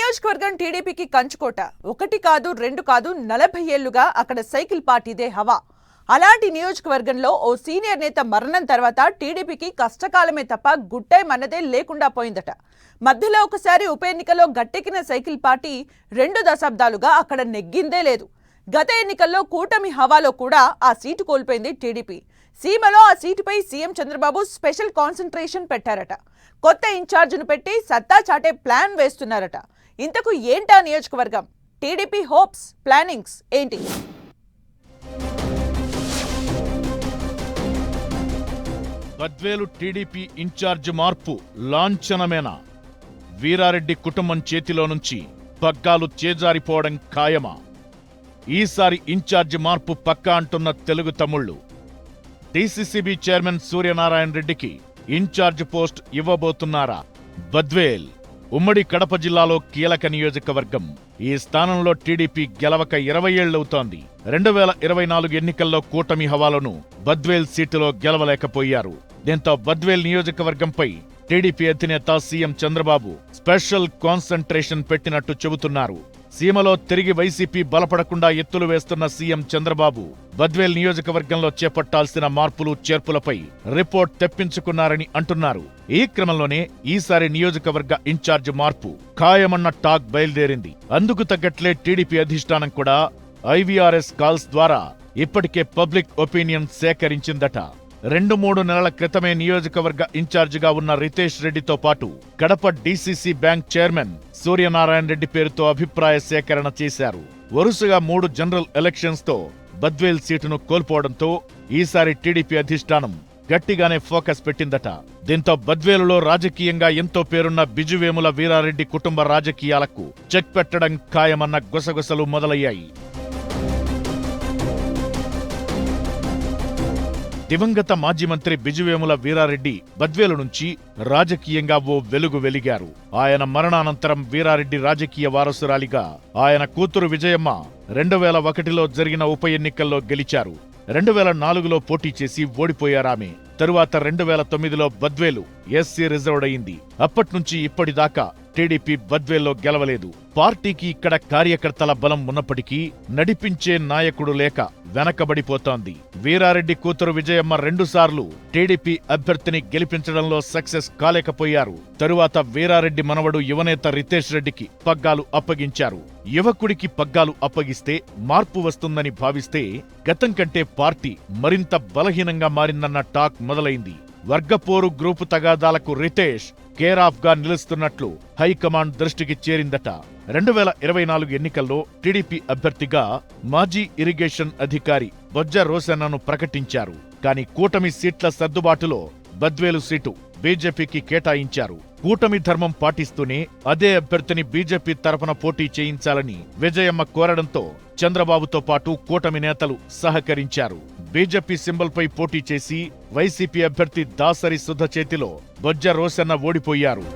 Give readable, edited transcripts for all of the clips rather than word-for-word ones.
నియోజకవర్గం టీడీపీకి కంచుకోట. ఒకటి కాదు, రెండు కాదు, 40 ఏళ్లుగా అక్కడ సైకిల్ పార్టీదే హవా. అలాంటి నియోజకవర్గంలో ఓ సీనియర్ నేత మరణం తర్వాత టీడీపీకి కష్టకాలమే తప్ప గుడ్ టైం అన్నదే లేకుండా పోయిందట. మధ్యలో ఒకసారి ఉప ఎన్నికలో గట్టెక్కిన సైకిల్ పార్టీ 2 దశాబ్దాలుగా అక్కడ నెగ్గిందే లేదు. గత ఎన్నికల్లో కూటమి హవాలో కూడా ఆ సీటు కోల్పోయింది టీడీపీ. సీమలో ఆ సీటుపై సీఎం చంద్రబాబు స్పెషల్ కాన్సంట్రేషన్ పెట్టారట. కొత్త ఇన్ఛార్జ్ను పెట్టి సత్తా చాటే ప్లాన్ వేస్తున్నారట. ఇంతకు ఏంటా నియోజకవర్గం? టీడీపీ హోప్స్, ప్లానింగ్స్ ఏంటి? బద్వేలు టీడీపీ ఇన్ఛార్జ్ మార్పు లాంఛనమేనా? వీరారెడ్డి కుటుంబం చేతిలో నుంచి పగ్గాలు చేజారిపోవడం ఖాయమా? ఈసారి ఇన్ఛార్జ్ మార్పు పక్కా అంటున్న తెలుగు తమ్ముళ్లు. డీసీసీబీ చైర్మన్ సూర్యనారాయణ రెడ్డికి ఇన్ఛార్జ్ పోస్ట్ ఇవ్వబోతున్నారా? బద్వేల్ ఉమ్మడి కడప జిల్లాలో కీలక నియోజకవర్గం. ఈ స్థానంలో టీడీపీ గెలవక 20 ఏళ్లవుతోంది. 2024 ఎన్నికల్లో కూటమి హవాలను బద్వేల్ సీటులో గెలవలేకపోయారు. దీంతో బద్వేల్ నియోజకవర్గంపై టీడీపీ అధినేత సీఎం చంద్రబాబు స్పెషల్ కాన్సంట్రేషన్ పెట్టినట్టు చెబుతున్నారు. సీమలో తిరిగి వైసీపీ బలపడకుండా ఎత్తులు వేస్తున్న సీఎం చంద్రబాబు బద్వేల్ నియోజకవర్గంలో చేపట్టాల్సిన మార్పులు చేర్పులపై రిపోర్ట్ తెప్పించుకున్నారని అంటున్నారు. ఈ క్రమంలోనే ఈసారి నియోజకవర్గ ఇన్ఛార్జ్ మార్పు ఖాయమన్న టాక్ బయలుదేరింది. అందుకు తగ్గట్లే టీడీపీ అధిష్టానం కూడా ఐవీఆర్ఎస్ కాల్స్ ద్వారా ఇప్పటికే పబ్లిక్ ఒపీనియన్ సేకరించిందట. 2-3 నెలల క్రితమే నియోజకవర్గ ఇన్ఛార్జిగా ఉన్న రితేష్ రెడ్డితో పాటు Kadapa DCC bank chairman Suryanarayana Reddy పేరుతో అభిప్రాయ సేకరణ చేశారు. వరుసగా 3 జనరల్ ఎలక్షన్స్ తో బద్వేల్ సీటును కోల్పోవడంతో ఈసారి టీడీపీ అధిష్టానం గట్టిగానే ఫోకస్ పెట్టిందట. దీంతో బద్వేలులో రాజకీయంగా ఎంతో పేరున్న బిజువేముల వీరారెడ్డి కుటుంబ రాజకీయాలకు చెక్ పెట్టడం ఖాయమన్న గుసగుసలు మొదలయ్యాయి. దివంగత మాజీ మంత్రి బిజువేముల వీరారెడ్డి బద్వేలు నుంచి రాజకీయంగా ఓ వెలుగు వెలిగారు. ఆయన మరణానంతరం వీరారెడ్డి రాజకీయ వారసురాలిగా ఆయన కూతురు విజయమ్మ 2001లో జరిగిన ఉప ఎన్నికల్లో గెలిచారు. 2004లో పోటీ చేసి ఓడిపోయారామె. తరువాత 2009లో బద్వేలు ఎస్సీ రిజర్వ్డ్ అయింది. అప్పట్నుంచి ఇప్పటిదాకా టీడీపీ బద్వేల్లో గెలవలేదు. పార్టీకి ఇక్కడ కార్యకర్తల బలం ఉన్నప్పటికీ నడిపించే నాయకుడు లేక వెనకబడిపోతోంది. వీరారెడ్డి కూతురు విజయమ్మ 2 సార్లు టీడీపీ అభ్యర్థిని గెలిపించడంలో సక్సెస్ కాలేకపోయారు. తరువాత వీరారెడ్డి మనవడు యువనేత రితేష్ రెడ్డికి పగ్గాలు అప్పగించారు. యువకుడికి పగ్గాలు అప్పగిస్తే మార్పు వస్తుందని భావిస్తే గతం కంటే పార్టీ మరింత బలహీనంగా మారిందన్న టాక్ మొదలైంది. వర్గపోరు గ్రూపు తగాదాలకు రితేష్ కేరాఫ్ గా నిలుస్తున్నట్లు హైకమాండ్ దృష్టికి చేరిందట. 2024 ఎన్నికల్లో టీడీపీ అభ్యర్థిగా మాజీ ఇరిగేషన్ అధికారి బొజ్జ రోసన్నను ప్రకటించారు. కానీ కూటమి సీట్ల సర్దుబాటులో బద్వేలు సీటు బీజేపీకి కేటాయించారు. కూటమి ధర్మం పాటిస్తూనే అదే అభ్యర్థిని బీజేపీ తరపున పోటీ చేయించాలని విజయమ్మ కోరడంతో చంద్రబాబుతో పాటు కూటమి నేతలు సహకరించారు. బీజేపీ సింబల్ పై పోటీ చేసి వైసీపీ అభ్యర్థి దాసరి సుధ చేతిలో బొజ్జ రోసన్న ఓడిపోయారు.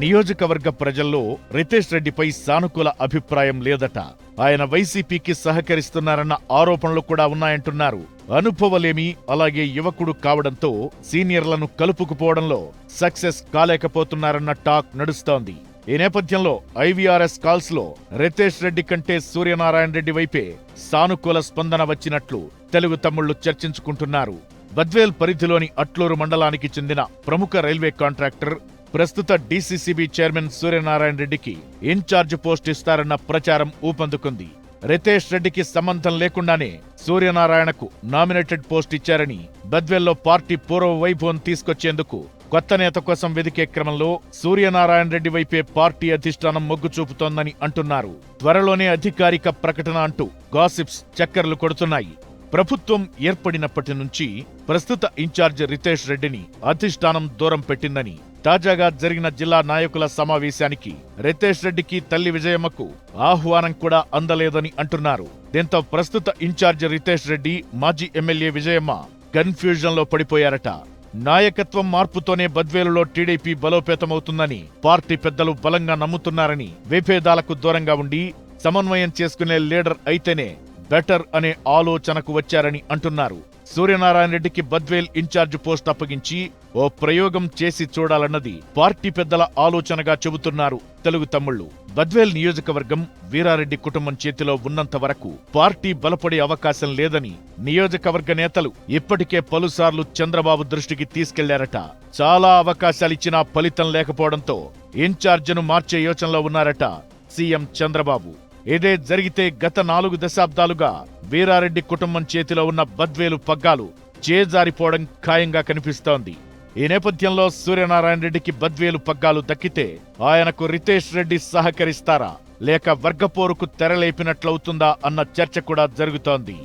నియోజకవర్గ ప్రజల్లో రితేష్ రెడ్డిపై సానుకూల అభిప్రాయం లేదట. ఆయన వైసీపీకి సహకరిస్తున్నారన్న ఆరోపణలు కూడా ఉన్నాయంటున్నారు. అనుభవలేమి, అలాగే యువకుడు కావడంతో సీనియర్లను కలుపుకుపోవడంలో సక్సెస్ కాలేకపోతున్నారన్న టాక్ నడుస్తోంది. ఈ నేపథ్యంలో ఐవీఆర్ఎస్ కాల్స్ లో రితేష్ రెడ్డి కంటే సూర్యనారాయణ రెడ్డి వైపే సానుకూల స్పందన వచ్చినట్లు తెలుగు తమ్ముళ్లు చర్చించుకుంటున్నారు. బద్వేల్ పరిధిలోని అట్లూరు మండలానికి చెందిన ప్రముఖ రైల్వే కాంట్రాక్టర్ ప్రస్తుత డీసీసీబీ చైర్మన్ సూర్యనారాయణ రెడ్డికి ఇన్ఛార్జ్ పోస్ట్ ఇస్తారన్న ప్రచారం ఊపందుకుంది. రితేష్ రెడ్డికి సంబంధం లేకుండానే సూర్యనారాయణకు నామినేటెడ్ పోస్ట్ ఇచ్చారని, బద్వేల్లో పార్టీ పూర్వ వైభవం తీసుకొచ్చేందుకు కొత్త నేత కోసం వెదికే క్రమంలో సూర్యనారాయణ రెడ్డి వైపే పార్టీ అధిష్టానం మొగ్గు చూపుతోందని అంటున్నారు. త్వరలోనే అధికారిక ప్రకటన అంటూ గాసిప్స్ చక్కర్లు కొడుతున్నాయి. ప్రభుత్వం ఏర్పడినప్పటి నుంచి ప్రస్తుత ఇన్ఛార్జ్ రితేష్ రెడ్డిని అధిష్టానం దూరం పెట్టిందని, తాజాగా జరిగిన జిల్లా నాయకుల సమావేశానికి రితేష్ రెడ్డికి తల్లి విజయమ్మకు ఆహ్వానం కూడా అందలేదని అంటున్నారు. దీంతో ప్రస్తుత ఇన్ఛార్జ్ రితేష్ రెడ్డి, మాజీ ఎమ్మెల్యే విజయమ్మ కన్ఫ్యూజన్ లో పడిపోయారట. నాయకత్వం మార్పుతోనే బద్వేలులో టీడీపీ బలోపేతమవుతుందని పార్టీ పెద్దలు బలంగా నమ్ముతున్నారని, విభేదాలకు దూరంగా ఉండి సమన్వయం చేసుకునే లీడర్ అయితేనే బెటర్ అనే ఆలోచనకు వచ్చారని అంటున్నారు. సూర్యనారాయణ రెడ్డికి బద్వేల్ ఇన్ఛార్జ్ పోస్ట్ అప్పగించి ఓ ప్రయోగం చేసి చూడాలన్నది పార్టీ పెద్దల ఆలోచనగా చెబుతున్నారు తెలుగు తమ్ముళ్లు. బద్వేల్ నియోజకవర్గం వీరారెడ్డి కుటుంబం చేతిలో ఉన్నంత వరకు పార్టీ బలపడే అవకాశం లేదని నియోజకవర్గ నేతలు ఇప్పటికే పలుసార్లు చంద్రబాబు దృష్టికి తీసుకెళ్లారట. చాలా అవకాశాలిచ్చినా ఫలితం లేకపోవడంతో ఇన్ఛార్జ్ను మార్చే యోచనలో ఉన్నారట సీఎం చంద్రబాబు. ఇదే జరిగితే గత 4 దశాబ్దాలుగా వీరారెడ్డి కుటుంబం చేతిలో ఉన్న బద్వేలు పగ్గాలు చేజారిపోవడం ఖాయంగా కనిపిస్తోంది. ఈ నేపథ్యంలో సూర్యనారాయణ రెడ్డికి బద్వేలు పగ్గాలు దక్కితే ఆయనకు రితేష్ రెడ్డి సహకరిస్తారా లేక వర్గపోరుకు తెరలేపినట్లవుతుందా అన్న చర్చ కూడా జరుగుతోంది.